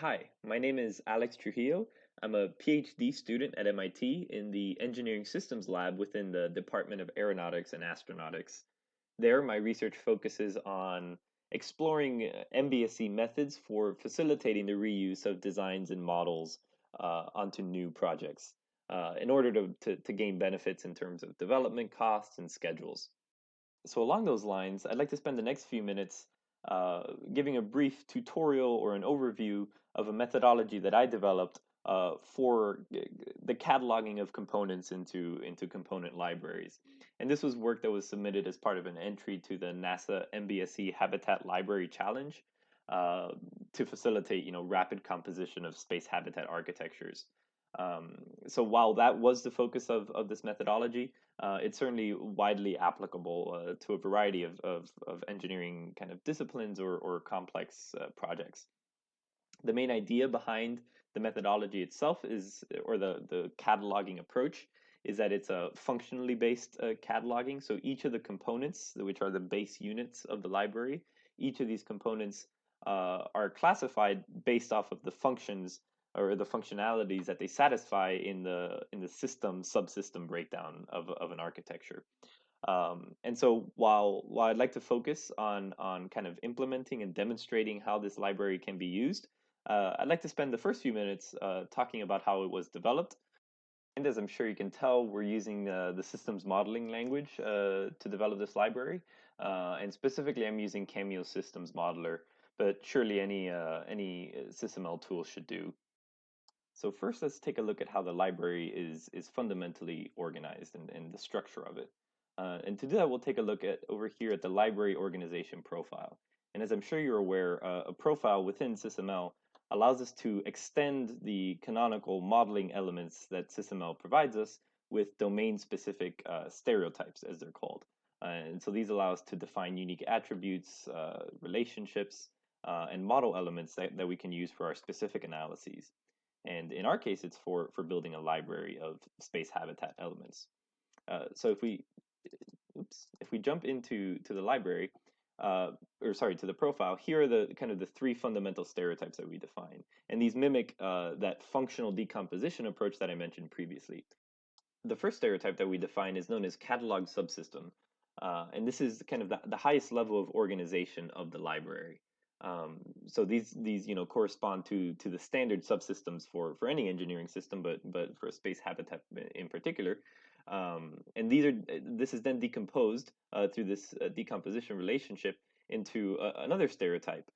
Hi, my name is Alex Trujillo. I'm a PhD student at MIT in the Engineering Systems Lab within the Department of Aeronautics and Astronautics. There, my research focuses on exploring MBSE methods for facilitating the reuse of designs and models onto new projects in order to gain benefits in terms of development costs and schedules. So along those lines, I'd like to spend the next few minutes giving a brief tutorial or an overview of a methodology that I developed for the cataloging of components into component libraries. And this was work that was submitted as part of an entry to the NASA MBSE Habitat Library Challenge uh, to facilitate, rapid composition of space habitat architectures. So while that was the focus of this methodology, it's certainly widely applicable to a variety of engineering kind of disciplines or complex projects. The main idea behind the methodology itself is, or the cataloging approach, is that it's a functionally based cataloging. So each of the components, which are the base units of the library, each of these components are classified based off of the functions or the functionalities that they satisfy in the system subsystem breakdown of an architecture. And so while I'd like to focus on kind of implementing and demonstrating how this library can be used, I'd like to spend the first few minutes talking about how it was developed. And as I'm sure you can tell, we're using the systems modeling language to develop this library. And specifically, I'm using Cameo Systems Modeler, but surely any SysML tool should do. So first, let's take a look at how the library is fundamentally organized and the structure of it. And to do that, we'll take a look at over here at the library organization profile. And as I'm sure you're aware, a profile within SysML allows us to extend the canonical modeling elements that SysML provides us with domain-specific stereotypes, as they're called. And so these allow us to define unique attributes, relationships, and model elements that we can use for our specific analyses. And in our case, it's for building a library of space habitat elements. So if we jump to the library, or sorry, to the profile, here are the kind of the three fundamental stereotypes that we define. And these mimic that functional decomposition approach that I mentioned previously. The first stereotype that we define is known as catalog subsystem. And this is kind of the highest level of organization of the library. So these correspond to the standard subsystems for any engineering system, but for space habitat in particular. And this is then decomposed through this decomposition relationship into another stereotype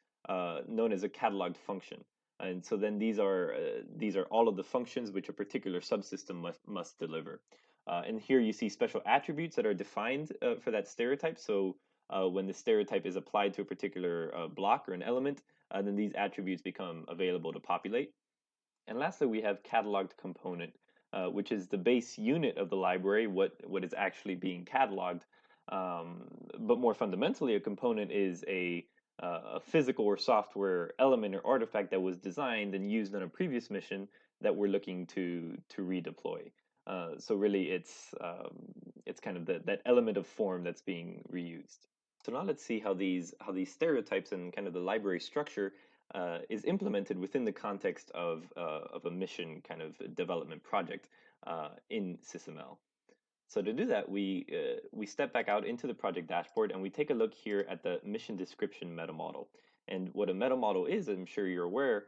known as a cataloged function. And so then these are all of the functions which a particular subsystem must deliver. And here you see special attributes that are defined for that stereotype. So when the stereotype is applied to a particular block or an element, then these attributes become available to populate. And lastly, we have cataloged component, which is the base unit of the library, what is actually being cataloged. But more fundamentally, a component is a physical or software element or artifact that was designed and used on a previous mission that we're looking to redeploy. So really, it's kind of that element of form that's being reused. So now let's see how these stereotypes and kind of the library structure is implemented within the context of a mission kind of development project in SysML. So to do that, we step back out into the project dashboard and we take a look here at the mission description meta model. And what a meta model is, I'm sure you're aware,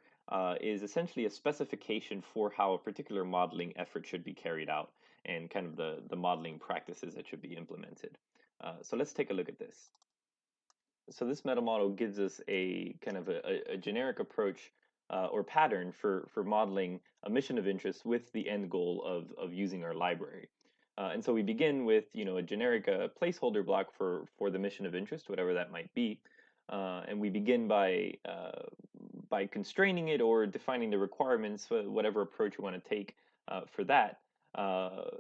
is essentially a specification for how a particular modeling effort should be carried out and kind of the modeling practices that should be implemented. So let's take a look at this. So this meta model gives us a kind of a generic approach or pattern for modeling a mission of interest with the end goal of using our library. And so we begin with a generic placeholder block for the mission of interest, whatever that might be, and we begin by constraining it or defining the requirements, whatever approach we want to take for that,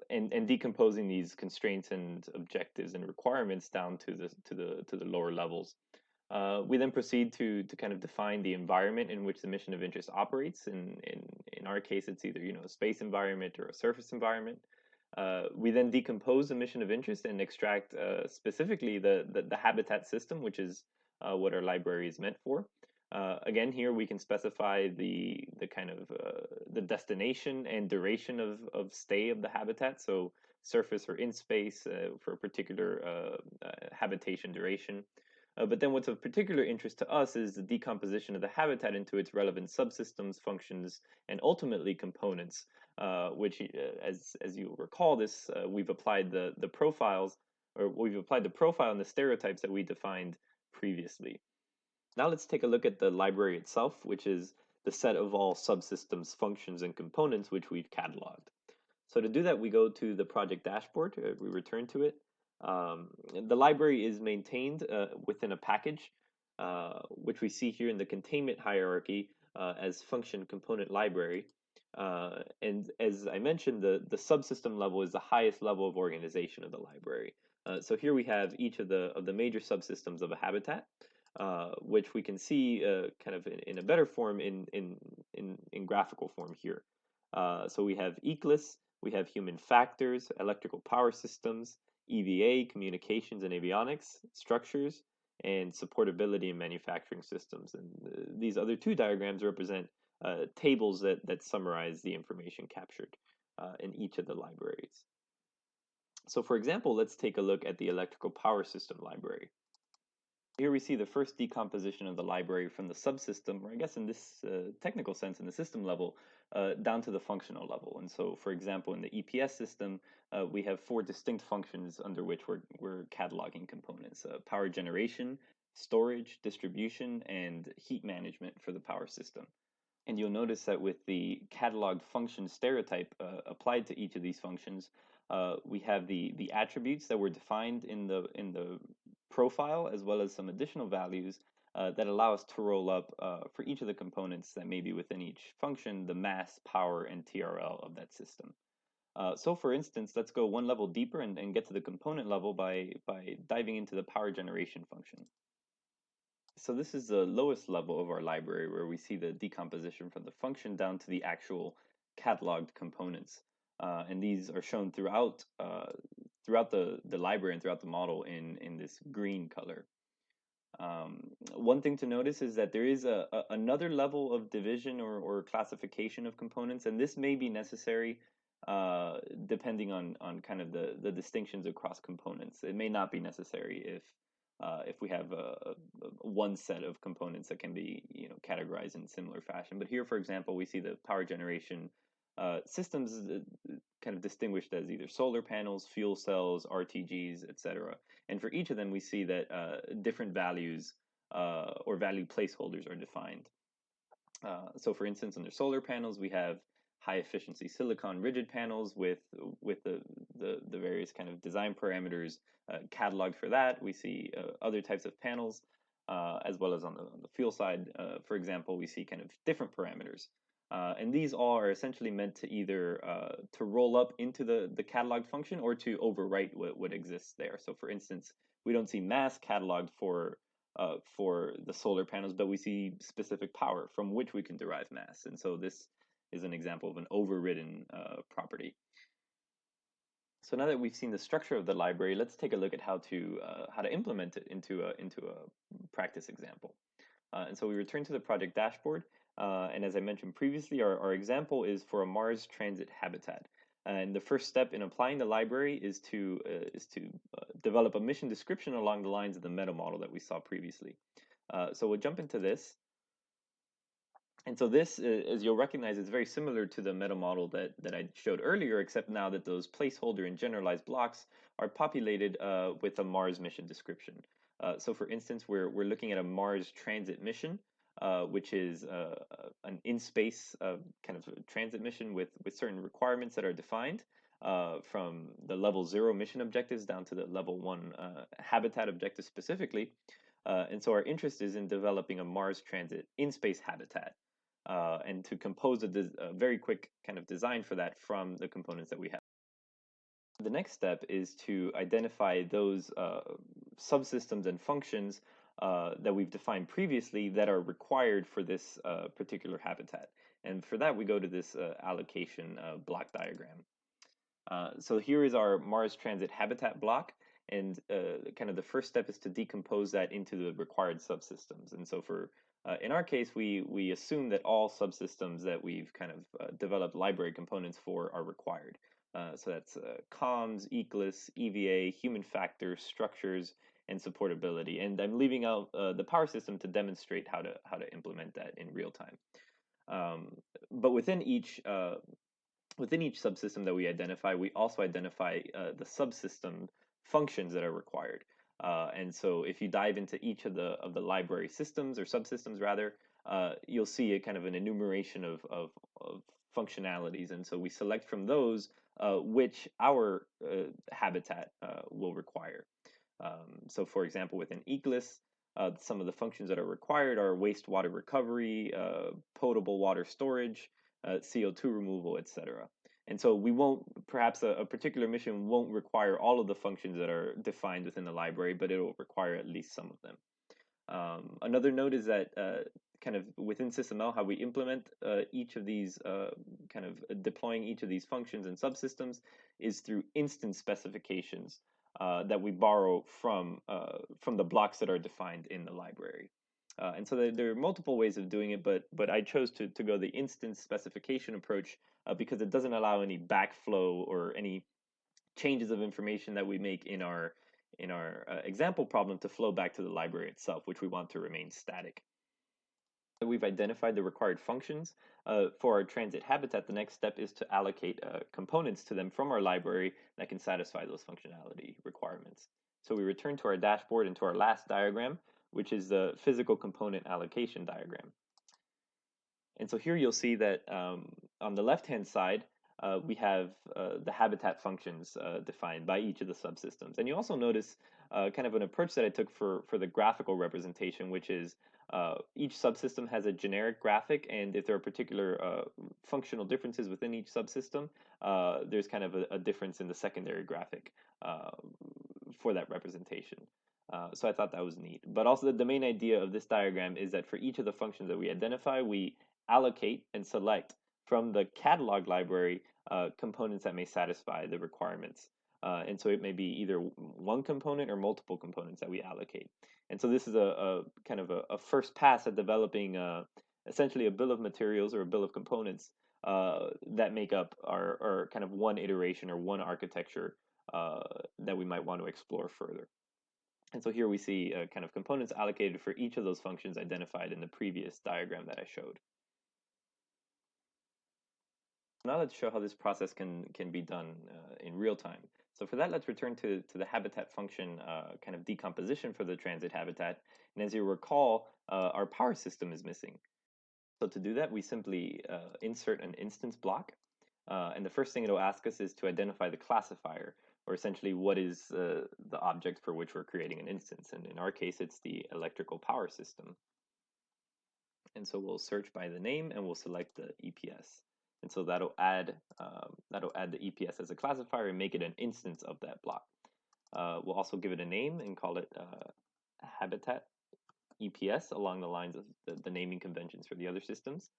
and decomposing these constraints and objectives and requirements down to the lower levels. We then proceed to kind of define the environment in which the mission of interest operates. In our case, it's either a space environment or a surface environment. We then decompose the mission of interest and extract specifically the habitat system, which is what our library is meant for. Again, here we can specify the kind of the destination and duration of stay of the habitat. So surface or in space for a particular habitation duration. But then what's of particular interest to us is the decomposition of the habitat into its relevant subsystems, functions, and ultimately components, which, as you recall this, we've applied the profiles, or we've applied the profile and the stereotypes that we defined previously. Now let's take a look at the library itself, which is the set of all subsystems, functions, and components which we've cataloged. So to do that, we go to the project dashboard, we return to it. The library is maintained within a package, which we see here in the containment hierarchy as function component library. And as I mentioned, the subsystem level is the highest level of organization of the library. So here we have each of the major subsystems of a habitat, which we can see kind of in a better form in graphical form here. So we have ECLIS, we have human factors, electrical power systems, EVA, communications and avionics, structures, and supportability in manufacturing systems. And these other two diagrams represent tables that summarize the information captured in each of the libraries. So for example, let's take a look at the electrical power system library. Here we see the first decomposition of the library from the subsystem, or I guess in this technical sense, in the system level, down to the functional level. And so, for example, in the EPS system, we have four distinct functions under which we're cataloging components: power generation, storage, distribution, and heat management for the power system. And you'll notice that with the cataloged function stereotype applied to each of these functions, we have the attributes that were defined in the profile, as well as some additional values that allow us to roll up for each of the components that may be within each function, the mass, power, and TRL of that system. So for instance, let's go one level deeper and get to the component level by diving into the power generation function. So this is the lowest level of our library where we see the decomposition from the function down to the actual cataloged components. And these are shown throughout the library and throughout the model in this green color. One thing to notice is that there is another level of division or classification of components, and this may be necessary depending on kind of the distinctions across components. It may not be necessary if we have one set of components that can be categorized in similar fashion. But here, for example, we see the power generation systems kind of distinguished as either solar panels, fuel cells, RTGs, etc. And for each of them, we see that different values or value placeholders are defined. So for instance, under solar panels, we have high efficiency silicon rigid panels with the various kind of design parameters cataloged for that. We see other types of panels, as well as on the fuel side, for example, we see kind of different parameters. And these all are essentially meant to either to roll up into the catalog function or to overwrite what exists there. So for instance, we don't see mass cataloged for the solar panels, but we see specific power from which we can derive mass. And so this is an example of an overridden property. So now that we've seen the structure of the library, let's take a look at how to implement it into a practice example. And so we return to the project dashboard. And as I mentioned previously, our example is for a Mars transit habitat. And the first step in applying the library is to develop a mission description along the lines of the meta model that we saw previously. So we'll jump into this. And so this, as you'll recognize, is very similar to the meta model that I showed earlier, except now that those placeholder and generalized blocks are populated with a Mars mission description. So for instance, we're looking at a Mars transit mission, which is an in-space kind of transit mission with certain requirements that are defined from the level 0 mission objectives down to the level 1 habitat objective specifically. And so our interest is in developing a Mars transit in-space habitat. And to compose a very quick kind of design for that from the components that we have. The next step is to identify those subsystems and functions that we've defined previously that are required for this particular habitat. And for that, we go to this allocation block diagram. So here is our Mars transit habitat block. And kind of the first step is to decompose that into the required subsystems. And so for In our case, we assume that all subsystems that we've kind of developed library components for are required. So that's comms, ECLIS, EVA, human factors, structures, and supportability. And I'm leaving out the power system to demonstrate how to implement that in real time. But within each subsystem that we identify, we also identify the subsystem functions that are required. And so if you dive into each of the library systems or subsystems rather, you'll see a kind of an enumeration of functionalities. And so we select from those which our habitat will require. So for example, within ECLIS, some of the functions that are required are wastewater recovery, potable water storage, CO2 removal, etc. And so we won't, perhaps a particular mission won't require all of the functions that are defined within the library, but it will require at least some of them. Another note is that kind of within SysML, how we implement each of these, kind of deploying each of these functions and subsystems is through instance specifications that we borrow from the blocks that are defined in the library. And so there are multiple ways of doing it, but I chose to go the instance specification approach because it doesn't allow any backflow or any changes of information that we make in our example problem to flow back to the library itself, which we want to remain static. We've identified the required functions. For our transit habitat, the next step is to allocate components to them from our library that can satisfy those functionality requirements. So we return to our dashboard and to our last diagram, which is the physical component allocation diagram. And so here you'll see that on the left-hand side, we have the habitat functions defined by each of the subsystems. And you also notice kind of an approach that I took for the graphical representation, which is each subsystem has a generic graphic, and if there are particular functional differences within each subsystem, there's kind of a difference in the secondary graphic for that representation. So I thought that was neat. But also the main idea of this diagram is that for each of the functions that we identify, we allocate and select from the catalog library components that may satisfy the requirements. And so it may be either one component or multiple components that we allocate. And so this is a kind of a first pass at developing essentially a bill of materials or a bill of components that make up our kind of one iteration or one architecture that we might want to explore further. And so here we see kind of components allocated for each of those functions identified in the previous diagram that I showed. Now let's show how this process can be done in real time. So for that, let's return to the habitat function kind of decomposition for the transit habitat. And as you recall, our power system is missing. So to do that, we simply insert an instance block. And the first thing it'll ask us is to identify the classifier, or essentially what is the object for which we're creating an instance. And in our case, it's the electrical power system. And so we'll search by the name and we'll select the EPS. And so that'll add the EPS as a classifier and make it an instance of that block. We'll also give it a name and call it habitat EPS along the lines of the naming conventions for the other systems.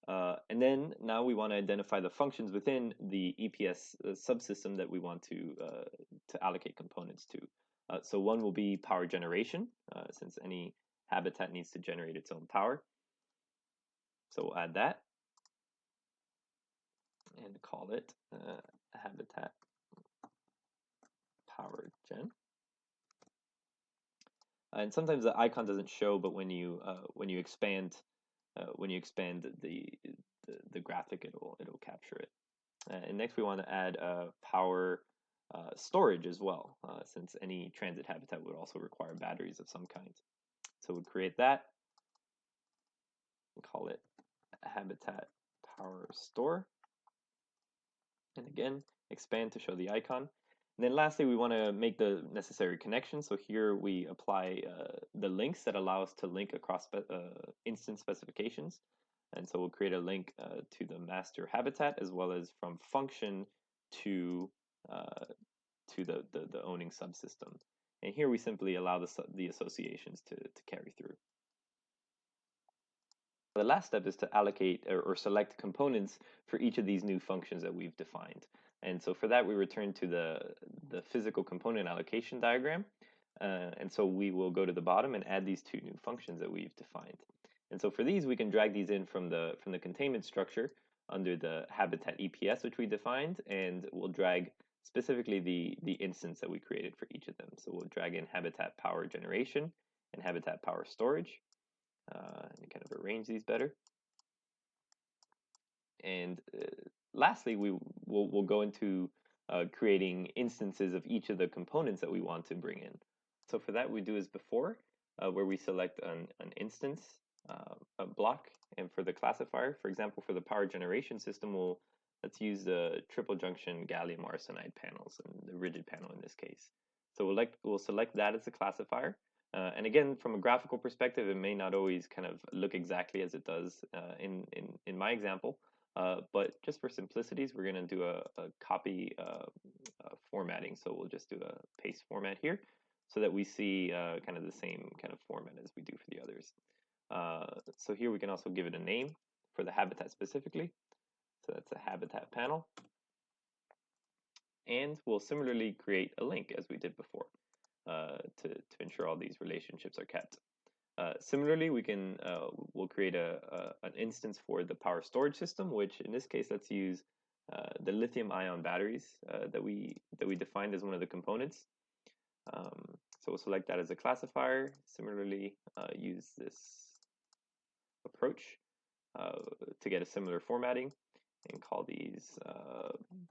And then now we want to identify the functions within the EPS subsystem that we want to allocate components to. So one will be power generation, since any habitat needs to generate its own power. So we'll add that and call it habitat power gen. And sometimes the icon doesn't show, but when you expand the graphic, it'll capture it. And next we want to add power storage as well, since any transit habitat would also require batteries of some kind. So we'll create that and call it habitat power store. And again, expand to show the icon. And then lastly, we want to make the necessary connections. So here we apply the links that allow us to link across instance specifications. And so we'll create a link to the master habitat as well as from function to the owning subsystem. And here we simply allow the associations to carry through. The last step is to allocate or select components for each of these new functions that we've defined. And so for that, we return to the physical component allocation diagram. And so we will go to the bottom and add these two new functions that we've defined. And so for these, we can drag these in from the containment structure under the habitat EPS, which we defined, and we'll drag specifically the instance that we created for each of them. So we'll drag in habitat power generation and habitat power storage, and kind of arrange these better. And lastly, we'll go into creating instances of each of the components that we want to bring in. So for that, we do as before, where we select an instance, a block, and for the classifier, for example, for the power generation system, let's use the triple junction gallium arsenide panels, and the rigid panel in this case. So we'll select that as the classifier. And again, from a graphical perspective, it may not always kind of look exactly as it does in my example. But just for simplicities, we're going to do a copy formatting. So we'll just do a paste format here so that we see kind of the same kind of format as we do for the others. So here we can also give it a name for the habitat specifically. So that's a habitat panel. And we'll similarly create a link as we did before to ensure all these relationships are kept. Similarly, we'll create an instance for the power storage system, which in this case, let's use the lithium-ion batteries that we defined as one of the components. So we'll select that as a classifier. Similarly, use this approach to get a similar formatting and call these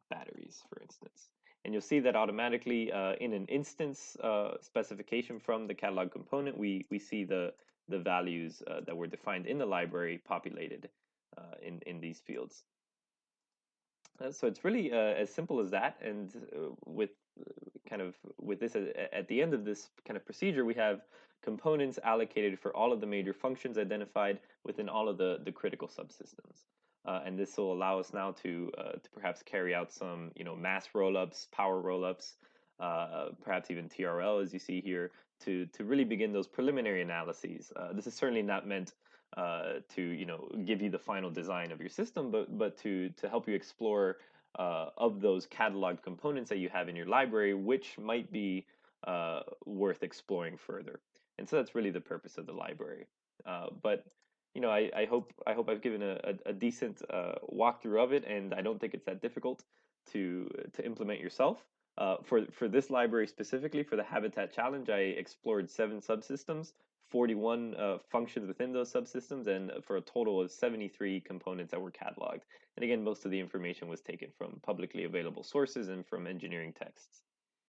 batteries, for instance. And you'll see that automatically in an instance specification from the catalog component, we see the values that were defined in the library populated in these fields. So it's really as simple as that. And with this at the end of this kind of procedure, we have components allocated for all of the major functions identified within all of the critical subsystems. And this will allow us now to perhaps carry out some mass rollups, power rollups, perhaps even TRL as you see here to really begin those preliminary analyses. This is certainly not meant to give you the final design of your system, but to help you explore of those cataloged components that you have in your library, which might be worth exploring further. And so that's really the purpose of the library. But I hope I've given a decent walkthrough of it, and I don't think it's that difficult to implement yourself. For this library specifically, for the Habitat Challenge, I explored 7 subsystems, 41 functions within those subsystems, and for a total of 73 components that were cataloged. And again, most of the information was taken from publicly available sources and from engineering texts.